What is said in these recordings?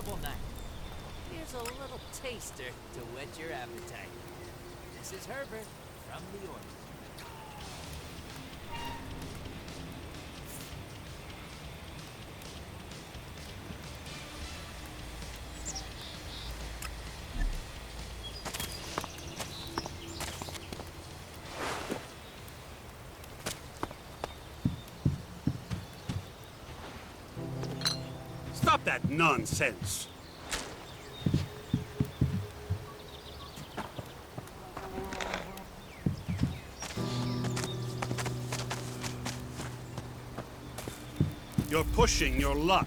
unforgettable night. Here's a little taster to whet your appetite. This is Herbert from the Order. Stop that nonsense! You're pushing your luck.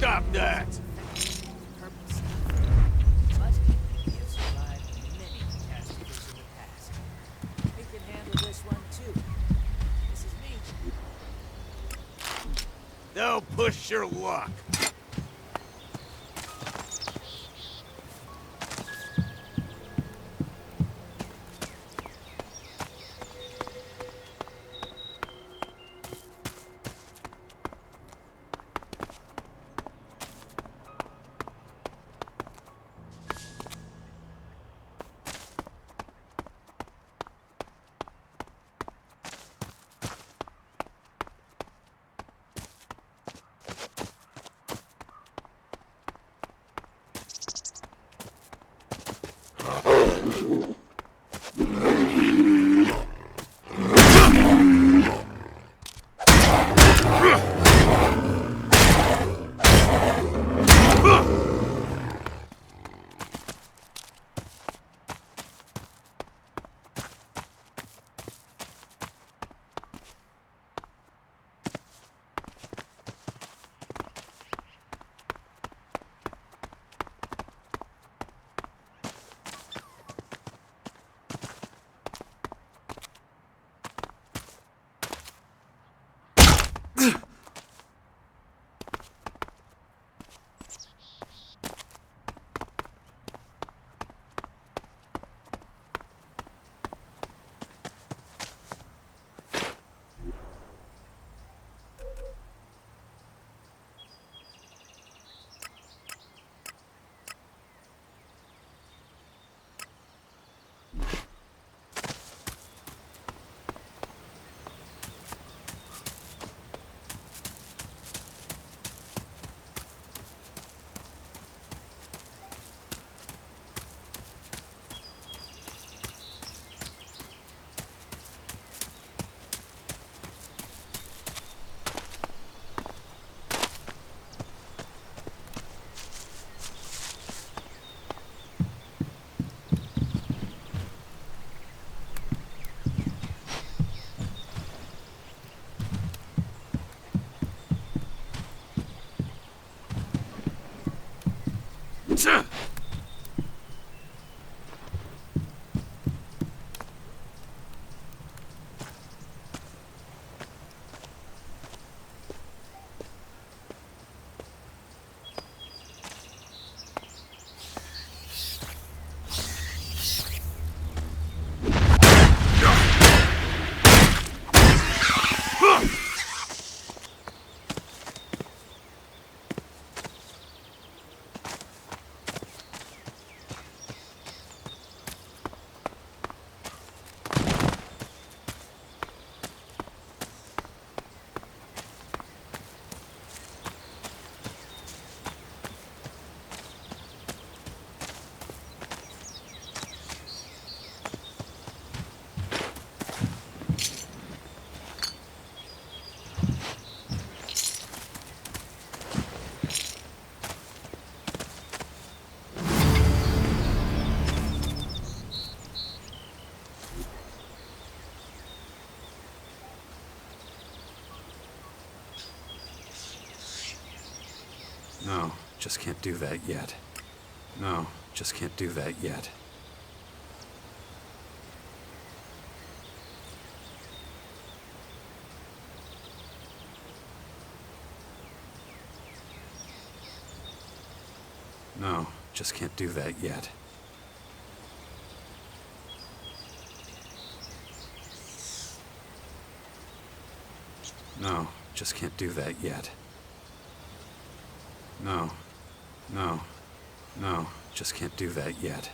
Stop that! Now push your luck. just can't do that yet. No, just can't do that yet. No, just can't do that yet. No, just can't do that yet. No, no, no, just can't do that yet.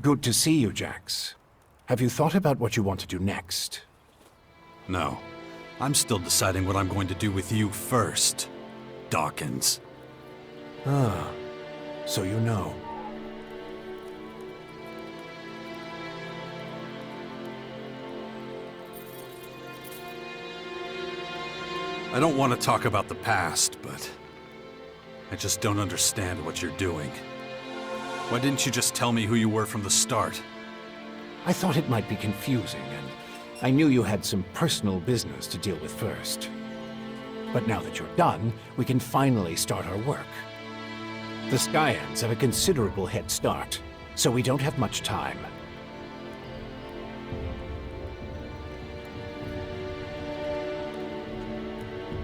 Good to see you, Jax. Have you thought about what you want to do next? No. I'm still deciding what I'm going to do with you first, Dawkins. Ah, so you know. I don't want to talk about the past, but I just don't understand what you're doing. Why didn't you just tell me who you were from the start? I thought it might be confusing, and I knew you had some personal business to deal with first. But now that you're done, we can finally start our work. The Skyans have a considerable head start, so we don't have much time.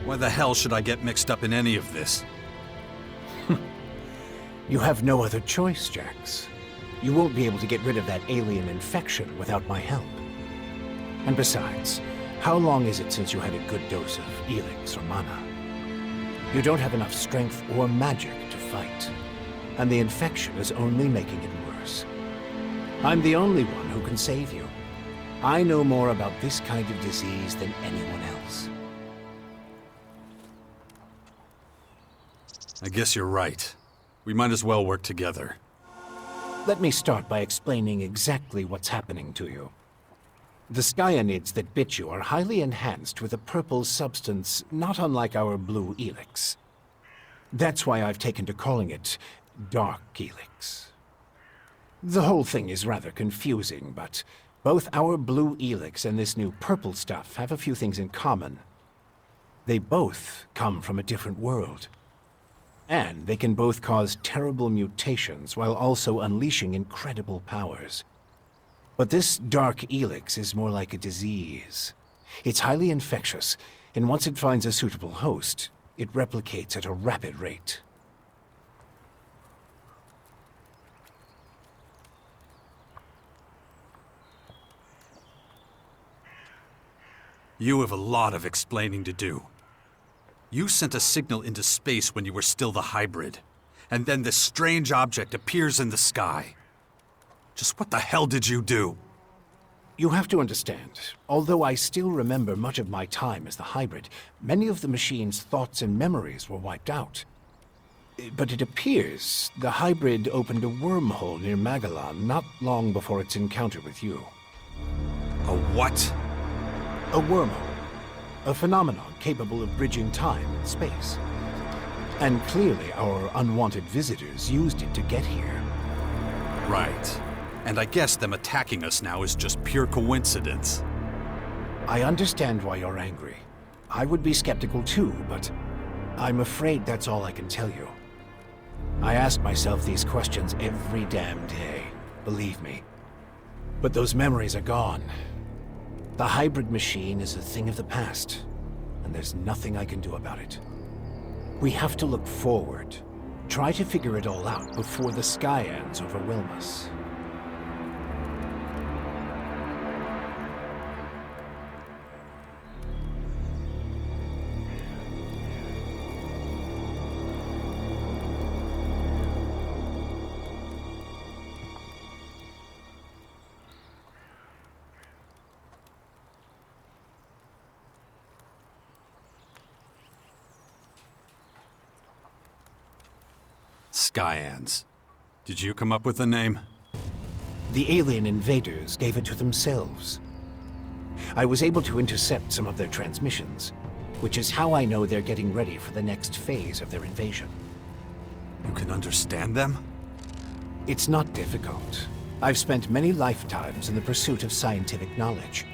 Why the hell should I get mixed up in any of this? You have no other choice, Jax. You won't be able to get rid of that alien infection without my help. And besides, how long is it since you had a good dose of ELEX or mana? You don't have enough strength or magic to fight, and the infection is only making it worse. I'm the only one who can save you. I know more about this kind of disease than anyone else. I guess you're right. We might as well work together. Let me start by explaining exactly what's happening to you. The Skyanids that bit you are highly enhanced with a purple substance not unlike our blue ELEX. That's why I've taken to calling it Dark ELEX. The whole thing is rather confusing, but both our blue ELEX and this new purple stuff have a few things in common. They both come from a different world. And they can both cause terrible mutations while also unleashing incredible powers. But this dark ELEX is more like a disease. It's highly infectious, and once it finds a suitable host, it replicates at a rapid rate. You have a lot of explaining to do. You sent a signal into space when you were still the hybrid, and then this strange object appears in the sky. Just what the hell did you do? You have to understand, although I still remember much of my time as the hybrid, many of the machine's thoughts and memories were wiped out. But it appears the hybrid opened a wormhole near Magellan not long before its encounter with you. A what? A wormhole. A phenomenon capable of bridging time and space. And clearly our unwanted visitors used it to get here. Right. And I guess them attacking us now is just pure coincidence. I understand why you're angry. I would be skeptical too, but I'm afraid that's all I can tell you. I ask myself these questions every damn day, believe me. But those memories are gone. The hybrid machine is a thing of the past, and there's nothing I can do about it. We have to look forward, try to figure it all out before the Skyans overwhelm us. Skyans. Did you come up with the name? The alien invaders gave it to themselves. I was able to intercept some of their transmissions, which is how I know they're getting ready for the next phase of their invasion. You can understand them? It's not difficult. I've spent many lifetimes in the pursuit of scientific knowledge.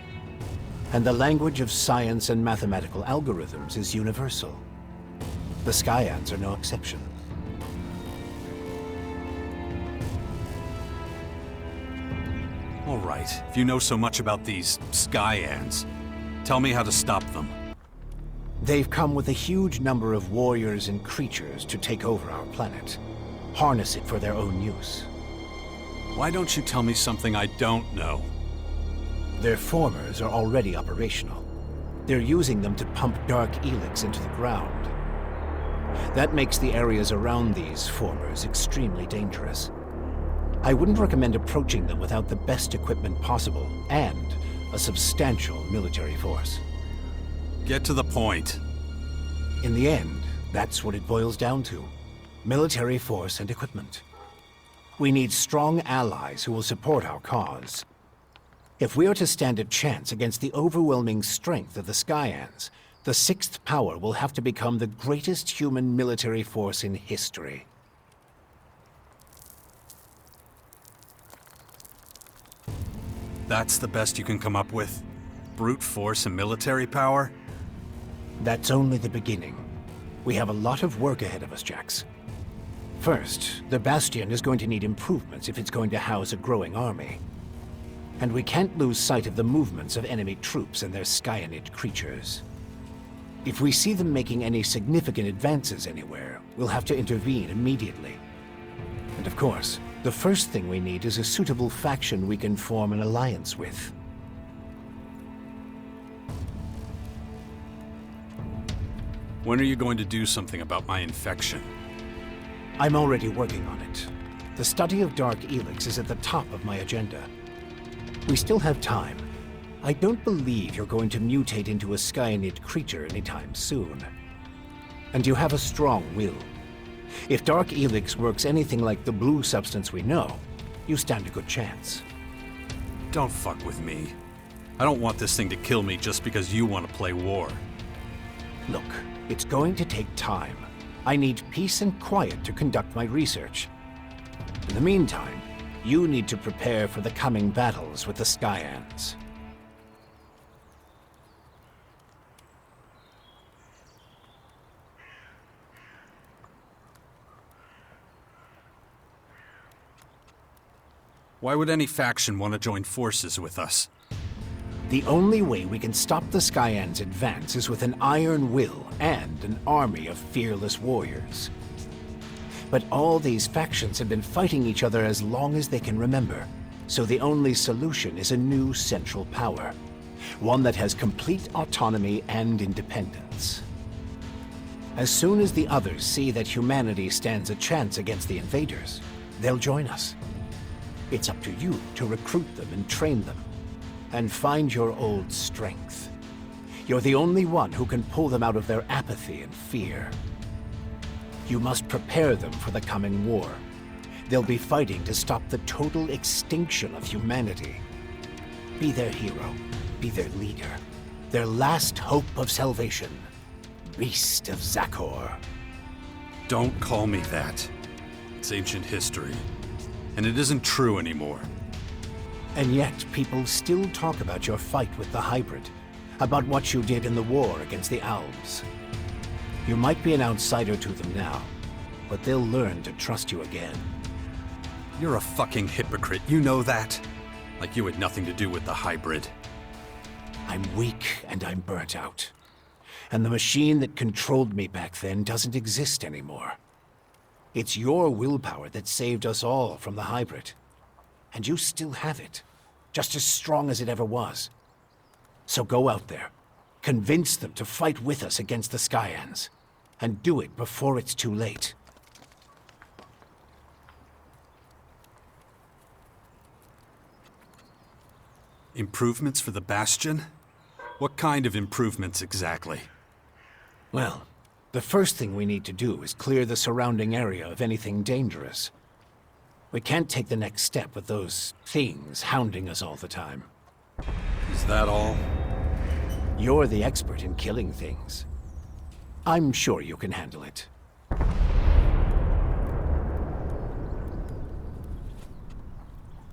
And the language of science and mathematical algorithms is universal. The Skyans are no exception. All right, if you know so much about these Skyans, tell me how to stop them. They've come with a huge number of warriors and creatures to take over our planet. Harness it for their own use. Why don't you tell me something I don't know? Their formers are already operational. They're using them to pump dark ELEX into the ground. That makes the areas around these formers extremely dangerous. I wouldn't recommend approaching them without the best equipment possible and a substantial military force. Get to the point. In the end, that's what it boils down to. Military force and equipment. We need strong allies who will support our cause. If we are to stand a chance against the overwhelming strength of the Skyans, the Sixth Power will have to become the greatest human military force in history. That's the best you can come up with? Brute force and military power? That's only the beginning. We have a lot of work ahead of us, Jax. First, the Bastion is going to need improvements if it's going to house a growing army. And we can't lose sight of the movements of enemy troops and their Skyanid creatures. If we see them making any significant advances anywhere, we'll have to intervene immediately. And of course, the first thing we need is a suitable faction we can form an alliance with. When are you going to do something about my infection? I'm already working on it. The study of dark ELEX is at the top of my agenda. We still have time. I don't believe you're going to mutate into a Skyanid creature anytime soon. And you have a strong will. If dark ELEX works anything like the blue substance we know, you stand a good chance. Don't fuck with me. I don't want this thing to kill me just because you want to play war. Look, it's going to take time. I need peace and quiet to conduct my research. In the meantime, you need to prepare for the coming battles with the Skyans. Why would any faction want to join forces with us? The only way we can stop the Skyans' advance is with an iron will and an army of fearless warriors. But all these factions have been fighting each other as long as they can remember, so the only solution is a new central power. One that has complete autonomy and independence. As soon as the others see that humanity stands a chance against the invaders, they'll join us. It's up to you to recruit them and train them, and find your old strength. You're the only one who can pull them out of their apathy and fear. You must prepare them for the coming war. They'll be fighting to stop the total extinction of humanity. Be their hero. Be their leader. Their last hope of salvation. Beast of Zakor. Don't call me that. It's ancient history. And it isn't true anymore. And yet, people still talk about your fight with the hybrid. About what you did in the war against the Alps. You might be an outsider to them now, but they'll learn to trust you again. You're a fucking hypocrite, you know that? Like you had nothing to do with the hybrid. I'm weak and I'm burnt out. And the machine that controlled me back then doesn't exist anymore. It's your willpower that saved us all from the hybrid. And you still have it, just as strong as it ever was. So go out there, convince them to fight with us against the Skyans, and do it before it's too late. Improvements for the Bastion? What kind of improvements exactly? Well, the first thing we need to do is clear the surrounding area of anything dangerous. We can't take the next step with those things hounding us all the time. Is that all? You're the expert in killing things. I'm sure you can handle it.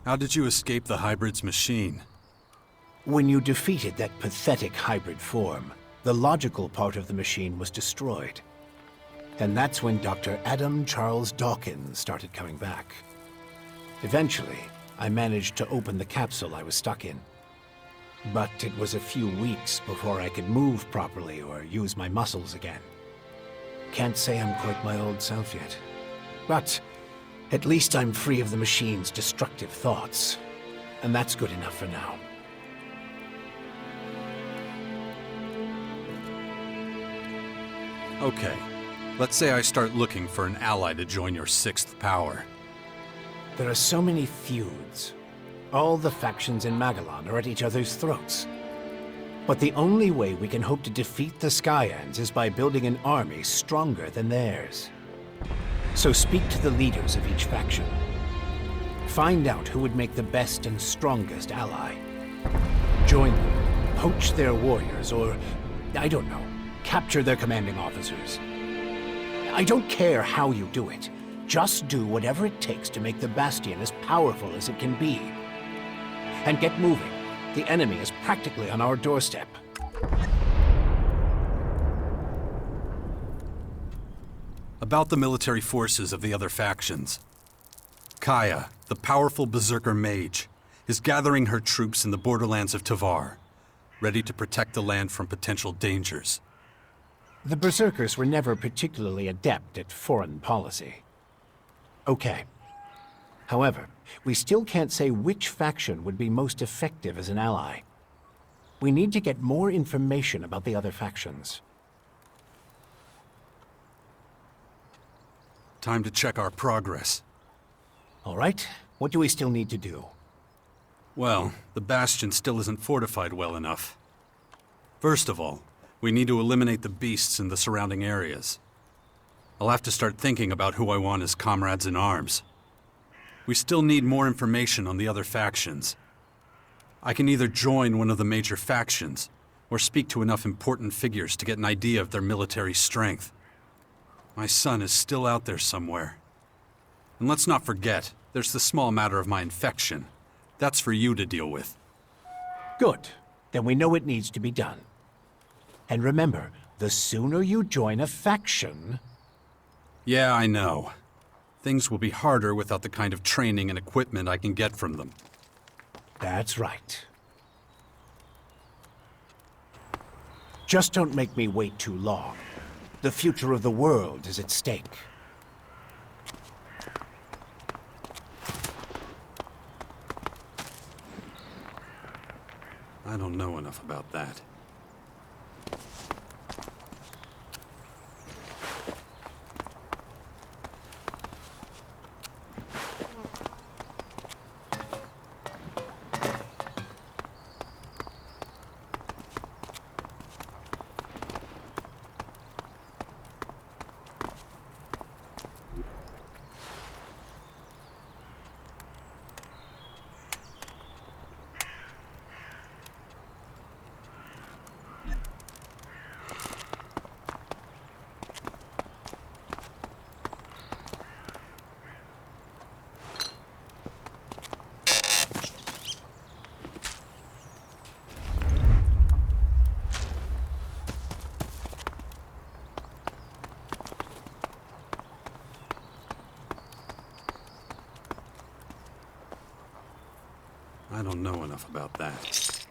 How did you escape the hybrid's machine? When you defeated that pathetic hybrid form, the logical part of the machine was destroyed. And that's when Dr. Adam Charles Dawkins started coming back. Eventually, I managed to open the capsule I was stuck in. But it was a few weeks before I could move properly or use my muscles again. Can't say I'm quite my old self yet. But at least I'm free of the machine's destructive thoughts. And that's good enough for now. Okay, let's say I start looking for an ally to join your sixth power. There are so many feuds. All the factions in Magellan are at each other's throats. But the only way we can hope to defeat the Skyans is by building an army stronger than theirs. So speak to the leaders of each faction. Find out who would make the best and strongest ally. Join them, poach their warriors, or, I don't know, capture their commanding officers. I don't care how you do it. Just do whatever it takes to make the Bastion as powerful as it can be. And get moving. The enemy is practically on our doorstep. About the military forces of the other factions. Kaya, the powerful berserker mage, is gathering her troops in the borderlands of Tavar, ready to protect the land from potential dangers. The berserkers were never particularly adept at foreign policy. Okay. However, we still can't say which faction would be most effective as an ally. We need to get more information about the other factions. Time to check our progress. All right, what do we still need to do? Well, the Bastion still isn't fortified well enough. First of all, we need to eliminate the beasts in the surrounding areas. I'll have to start thinking about who I want as comrades in arms. We still need more information on the other factions. I can either join one of the major factions, or speak to enough important figures to get an idea of their military strength. My son is still out there somewhere. And let's not forget, there's the small matter of my infection. That's for you to deal with. Good. Then we know it needs to be done. And remember, the sooner you join a faction... Yeah, I know. Things will be harder without the kind of training and equipment I can get from them. That's right. Just don't make me wait too long. The future of the world is at stake. I don't know enough about that. I don't know enough about that.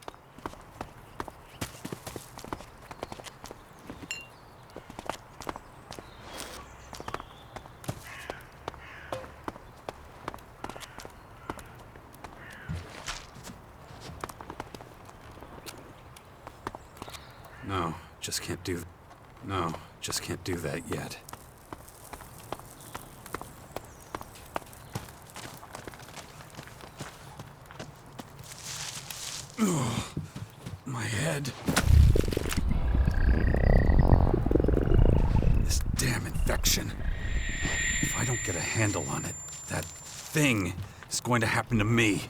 No, just can't do... No, just can't do that yet. My head. This damn infection. If I don't get a handle on it, that thing is going to happen to me.